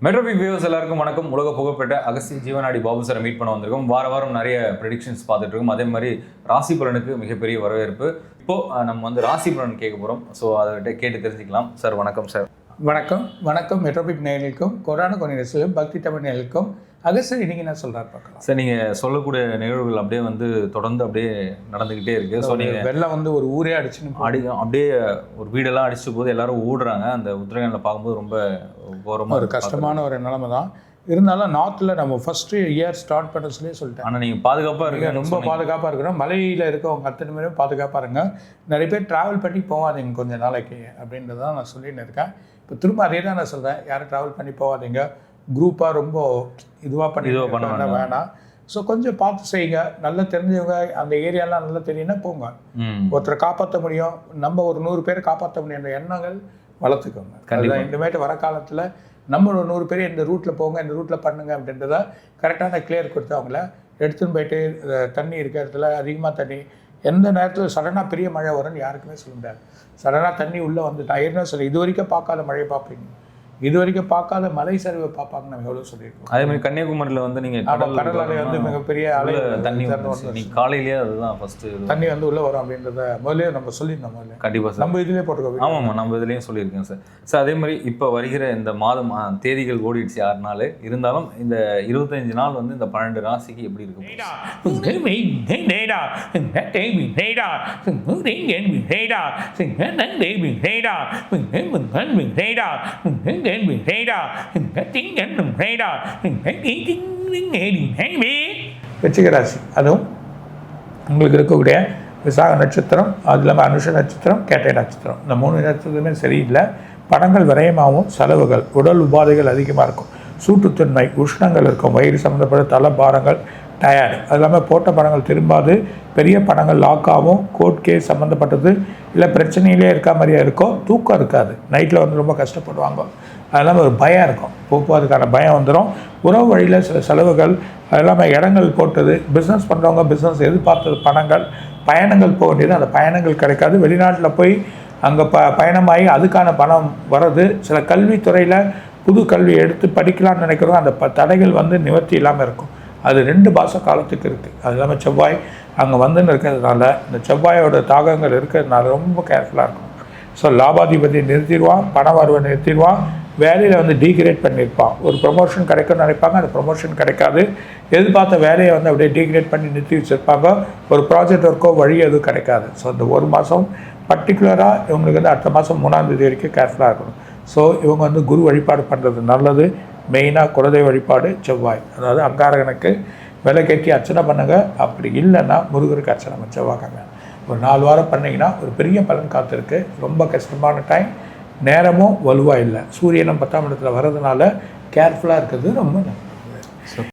மெட்ரோபிக் viewers எல்லாருக்கும் வணக்கம். உலக புகழ்பெற்ற அகஸ்திய ஜீவனாடி பாபு சாரை மீட் பண்ண வந்திருக்கோம். வாரம் நிறைய ப்ரெடிக்ஷன்ஸ் பார்த்துட்டு இருக்கோம். அதே மாதிரி ராசி பலனுக்கு மிகப்பெரிய வரவேற்பு. இப்போது நம்ம வந்து ராசி பலன் கேட்க போகிறோம். ஸோ அதை கேட்டு தெரிஞ்சுக்கலாம். சார் வணக்கம். சார் வணக்கம் மெட்ரோபிக் நேயர்களுக்கும் கொரோனா கொனிடர்ஸிலும் பக்தி தமிழ் நேயர்களுக்கும் அகஸ்தியர் இன்னைக்கு என்ன சொல்கிறார் பார்க்கலாம். சார் நீங்கள் சொல்லக்கூடிய நிகழ்வுகள் அப்படியே வந்து தொடர்ந்து அப்படியே நடந்துக்கிட்டே இருக்குது. ஸோ நீங்கள் வெள்ளம் வந்து ஒரு ஊரே அடிச்சுன்னு அப்படியே ஒரு வீடெல்லாம் அடிச்ச போது எல்லாரும் ஓடுறாங்க. அந்த உத்தரகாண்டில் பார்க்கும்போது ரொம்ப கோரமாக ஒரு கஷ்டமான ஒரு நிலைமை தான். இருந்தாலும் நார்த்தில் நம்ம ஃபஸ்ட்டு இயர் ஸ்டார்ட் பண்ணச்சுலேயே சொல்லிட்டேன். ஆனால் நீங்கள் பாதுகாப்பாக இருக்க ரொம்ப பாதுகாப்பாக இருக்கணும். மலையில் இருக்கவங்க அத்தனை பேரும் பாதுகாப்பாக இருங்க. நிறைய பேர் ட்ராவல் பண்ணி போகாதீங்க கொஞ்சம் நாளைக்கு அப்படின்றதான் நான் சொல்லின்னு இருக்கேன். இப்போ திரும்ப அதே தான் நான் சொல்கிறேன், யாரும் ட்ராவல் பண்ணி போகாதீங்க. குரூப்பாக ரொம்ப இதுவாக பண்ணி வேணாம். ஸோ கொஞ்சம் பார்த்து செய்யுங்க. நல்லா தெரிஞ்சவங்க அந்த ஏரியாலாம் நல்லா தெரியும்னா போங்க. ஒருத்தரை காப்பாற்ற முடியும், நம்ம ஒரு 100 பேரை காப்பாற்ற முடியுன்ற எண்ணங்கள் வளர்த்துக்கோங்க. கண்டிப்பாக இனிமேட்டு வர காலத்தில் நம்ம ஒரு 100 பேர் இந்த ரூட்டில் போங்க, இந்த ரூட்டில் பண்ணுங்க அப்படின்றத கரெக்டான கிளியர் கொடுத்து அவங்கள எடுத்துன்னு போயிட்டு தண்ணி இருக்கிற இடத்துல அதிகமாக தண்ணி எந்த நேரத்தில் சடனாக பெரிய மழை வரும்னு யாருக்குமே சொல்ல முடியாது. சடனாக தண்ணி உள்ளே வந்துட்டா ஏற்கனவே சொல்லி இது வரைக்கும் பார்க்காத மழையை பார்ப்பீங்க, இது வரைக்கும் பார்க்காத மலை சரிவை பார்ப்பாங்க. நம்ம எவ்வளோ சொல்லியிருக்கோம். அதே மாதிரி கன்னியாகுமரியில் வந்து நீங்கள் கடல் அலை வந்து மிகப்பெரிய அலை தண்ணி காலையிலேயே அதுதான் ஃபஸ்ட்டு தண்ணி வந்து உள்ளே வரும் அப்படின்றத முதலே நம்ம சொல்லியிருந்தோம். முதல்ல கண்டிப்பாக சார் நம்ம இதுலேயே போட்டுக்கோ. ஆமாம், நம்ம இதுலேயும் சொல்லியிருக்கேன் சார். சார் அதே மாதிரி இப்போ வருகிற இந்த மாதம் தேதிகள் ஓடிடுச்சு 6 நாள். இருந்தாலும் இந்த 25 நாள் வந்து இந்த 12 ராசிக்கு எப்படி இருக்கும்? விருச்சிக ராசி, அதுவும் உங்களுக்கு இருக்கக்கூடிய விசாக நட்சத்திரம், அது இல்லாமல் அனுஷ நட்சத்திரம், கேட்டை நட்சத்திரம், இந்த 3 நட்சத்திரமே சரியில்லை. பணங்கள் விரயமாகவும் செலவுகள், உடல் உபாதைகள் அதிகமாக இருக்கும். சூட்டுத்தன்மை, உஷ்ணங்கள் இருக்கும். வயிறு சம்மந்தப்பட்ட தலை பாரங்கள், டயர்டு. அது இல்லாமல் போட்ட பணங்கள் திரும்பாது. பெரிய பணங்கள் லாக்காகவும் கோர்ட் கேஸ் சம்மந்தப்பட்டது இல்லை பிரச்சனையிலே இருக்க மாதிரியே இருக்கும். தூக்கம் இருக்காது. நைட்டில் வந்து ரொம்ப கஷ்டப்படுவாங்க. அது இல்லாமல் ஒரு பயம் இருக்கும். போக்குவரத்துக்கான பயம் வந்துடும். உறவு வழியில் சில செலவுகள், அது இல்லாமல் இடங்கள் போட்டது, பிஸ்னஸ் பண்ணுறவங்க பிஸ்னஸ் எதிர்பார்த்தது பணங்கள், பயணங்கள் போக வேண்டியது, அந்த பயணங்கள் கிடைக்காது. வெளிநாட்டில் போய் அங்கே பயணமாகி அதுக்கான பணம் வர்றது. சில கல்வித்துறையில் புது கல்வி எடுத்து படிக்கலாம்னு நினைக்கிறோம். அந்த தடைகள் வந்து நிவர்த்தி இல்லாமல் இருக்கும். அது 2 மாத காலத்துக்கு இருக்குது. அது இல்லாமல் செவ்வாய் அங்கே வந்துன்னு இருக்கிறதுனால, இந்த செவ்வாயோட தாக்கங்கள் இருக்கிறதுனால ரொம்ப கேர்ஃபுல்லாக இருக்கும். ஸோ லாபாதிபதியை நிறுத்திடுவான், பண வரவை நிறுத்திடுவான், வேலையில் வந்து டீக்ரேட் பண்ணியிருப்பான். ஒரு ப்ரொமோஷன் கிடைக்கும்னு நினைப்பாங்க, அந்த ப்ரொமோஷன் கிடைக்காது. எதிர்பார்த்த வேலையை வந்து அப்படியே டீக்ரேட் பண்ணி நிறுத்தி வச்சுருப்பாங்க. ஒரு ப்ராஜெக்ட் ஒர்க்கோ வழி எதுவும் கிடைக்காது. ஸோ இந்த 1 மாதம் பர்டிகுலராக இவங்களுக்கு வந்து அடுத்த மாதம் 3ஆம் தேதி வரைக்கும் கேர்ஃபுல்லாக இருக்கணும். ஸோ இவங்க வந்து குரு வழிபாடு பண்ணுறது நல்லது. மெயினாக குலதெய்வ வழிபாடு, செவ்வாய், அதாவது அங்காரகனுக்கு விலைக்கேற்றி அர்ச்சனை பண்ணுங்க. அப்படி இல்லைன்னா முருகருக்கு அர்ச்சனை பண்ண செவ்வாய்க்கிழமை ஒரு 4 வாரம் பண்ணிங்கன்னா ஒரு பெரிய பலன் காத்திருக்கு. ரொம்ப கஷ்டமான டைம். நேரமும் வலுவாக இல்லை. சூரியனும் 10ஆம் இடத்துல வர்றதுனால கேர்ஃபுல்லாக இருக்கிறது ரொம்ப நல்லது.